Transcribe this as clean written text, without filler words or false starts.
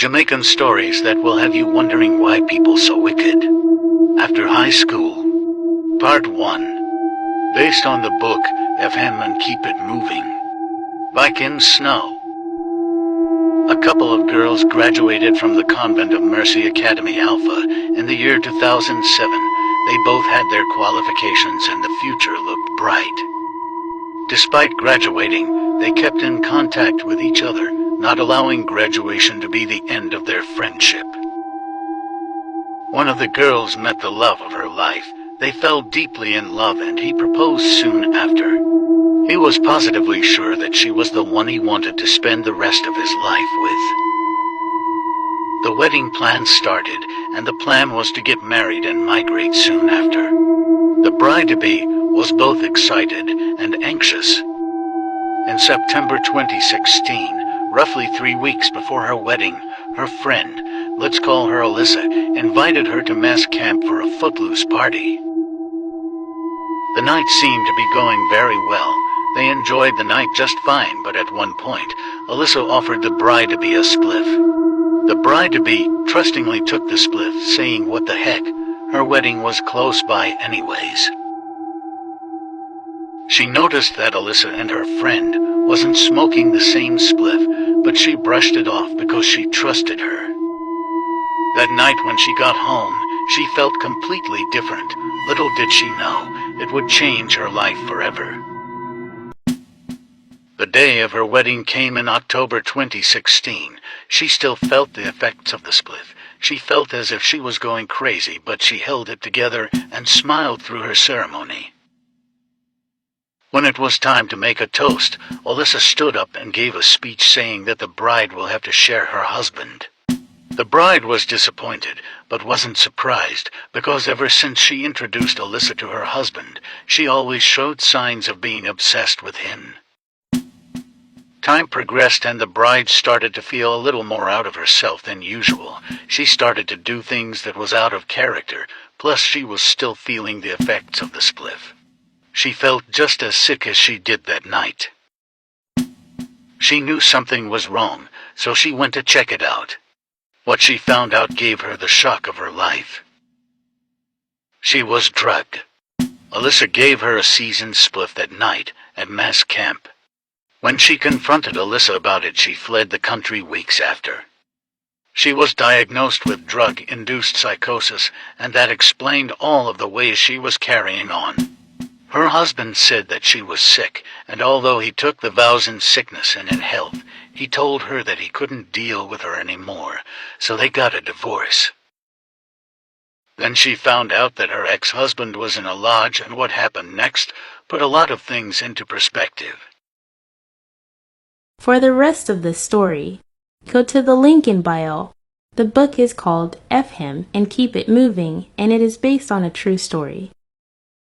Jamaican stories that will have you wondering why people so wicked. After high school. Part 1. Based on the book F.M. and Keep It Moving by Kim Snow. A couple of girls graduated from the convent of Mercy Academy Alpha in the year 2007. They both had their qualifications and the future looked bright. Despite graduating, they kept in contact with each other, not allowing graduation to be the end of their friendship. One of the girls met the love of her life. They fell deeply in love and he proposed soon after. He was positively sure that she was the one he wanted to spend the rest of his life with. The wedding plan started, and the plan was to get married and migrate soon after. The bride-to-be was both excited and anxious. In September 2016, roughly 3 weeks before her wedding, her friend, let's call her Alyssa, invited her to Mass Camp for a footloose party. The night seemed to be going very well. They enjoyed the night just fine, but at one point, Alyssa offered the bride-to-be a spliff. The bride-to-be trustingly took the spliff, saying what the heck, her wedding was close by anyways. She noticed that Alyssa and her friend wasn't smoking the same spliff, but she brushed it off because she trusted her. That night when she got home, she felt completely different. Little did she know, it would change her life forever. The day of her wedding came in October 2016. She still felt the effects of the spliff. She felt as if she was going crazy, but she held it together and smiled through her ceremony. When it was time to make a toast, Alyssa stood up and gave a speech saying that the bride will have to share her husband. The bride was disappointed, but wasn't surprised, because ever since she introduced Alyssa to her husband, she always showed signs of being obsessed with him. Time progressed and the bride started to feel a little more out of herself than usual. She started to do things that was out of character, plus she was still feeling the effects of the spliff. She felt just as sick as she did that night. She knew something was wrong, so she went to check it out. What she found out gave her the shock of her life. She was drugged. Alyssa gave her a seasoned spliff that night at Mass Camp. When she confronted Alyssa about it, she fled the country weeks after. She was diagnosed with drug-induced psychosis, and that explained all of the ways she was carrying on. Her husband said that she was sick, and although he took the vows in sickness and in health, he told her that he couldn't deal with her anymore, so they got a divorce. Then she found out that her ex-husband was in a lodge, and what happened next put a lot of things into perspective. For the rest of the story, go to the link in bio. The book is called F.M. and Keep It Moving, and it is based on a true story.